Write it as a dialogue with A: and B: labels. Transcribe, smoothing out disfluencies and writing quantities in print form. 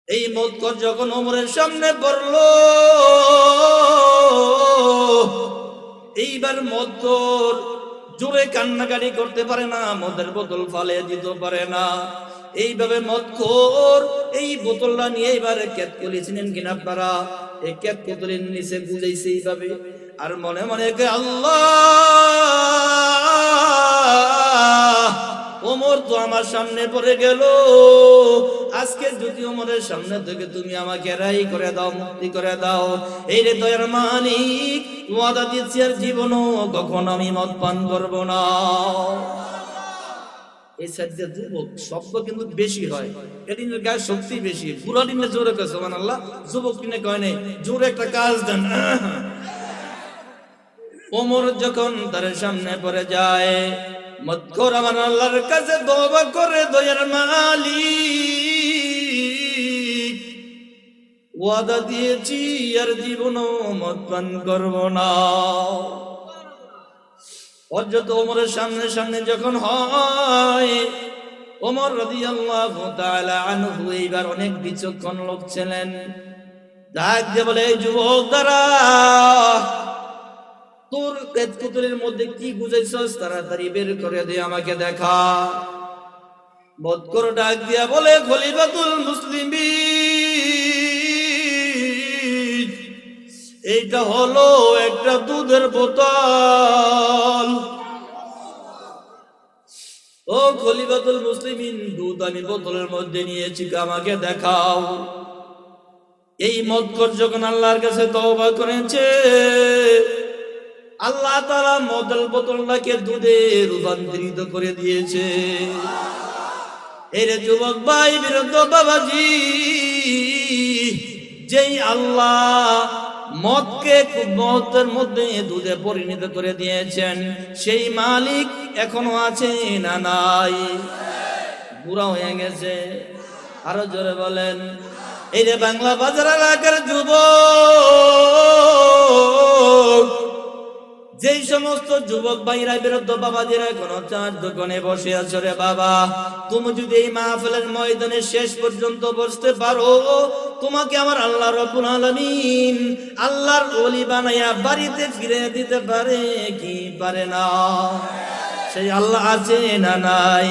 A: এই মদখর যখন ওমরের সামনে পড়লো, এইবার মদখর জোরে কান্নাকাটি করতে পারে না, মদের বোতল ফালিয়ে দিতে পারে না। এইভাবে মদখোর এই বোতলটা নিয়ে এবার ক্যাত করেছিলেন কিনা আপনারা, এই ক্যাত বোতলের নিচে গুজাইছে এইভাবে, আর মনে মনে আল্লাহ, ওমর তো আমার সামনে পড়ে গেল, আজকে যদি ওমরের সামনে থেকে তুমি আমাকে রাই করে দাও, মুক্তি করে দাও, এই রে দয়ার মালিক, ওয়াদা দিচ্ছি আর জীবনও কখনো আমি মদ পান করবো না। এই সাইডে যুবক শব্দ কিন্তু বেশি হয়, এদিনের গায়ে শক্তি বেশি, বুড়া দিনে জোরে কয় সুবহানাল্লাহ, যুবক দিনে কয় নাই, জোরে একটা কাজ দেন। ওমর যখন তার সামনে পড়ে যায়, মদখোর আমার আল্লাহর কাছে তওবা করে, দয়ার মালিক, ওয়াদা দিয়েছি আর জীবনও মদ পান করব না। হযরত ওমরের সামনে সামনে যখন হয়, ওমর রাদিয়াল্লাহু তাআলা আনহু এইবার অনেক বিচক্ষণ লোক ছিলেন, ডাক দিয়ে বলে, এই যুবক দাঁড়া, তোর পেটকুতুলের মধ্যে কি গুজাইছস তাড়াতাড়ি বের করে দে, আমাকে দেখা। মদখোর ডাক দিয়া বলে, খলিফাতুল মুসলিমিন, এইটা হলো একটা দুধের বোতল। ও খলিফাতুল মুসলিমিন, দুধ আমি বোতলের মধ্যে নিয়েছি, আমাকে দেখাও। এই মদখোর যখন আল্লাহর কাছে তওবা করেছে, আল্লাহ তাআলা মদের বোতলটাকে দুধে রূপান্তরিত করে দিয়েছে। এরে যুবক ভাই, বিরুদ্ধ বাবাজি, যেই আল্লাহ মদকে মদের মধ্যে দুধে পরিণত করে দিয়েছেন, সেই মালিক এখনো আছে না নাই? বুড়া হয়ে গেছে। আরো জোরে বলেন। এই যে বাংলা বাজার এলাকার যুবক, যেই সমস্ত যুবক ভাইরা বিরুদ্ধ বাবাজিরা এখনো চার দোকানে বসে আছো, রে বাবা, তুমি যদি এই মাহফিলের ময়দানে শেষ পর্যন্ত বসতে পারো, তোমাকে আমার আল্লাহ রাব্বুল আলামিন আল্লাহর ওলি বানাইয়া বাড়িতে ফিরে দিতে পারে কি পারে না? সেই আল্লাহ আছে না নাই?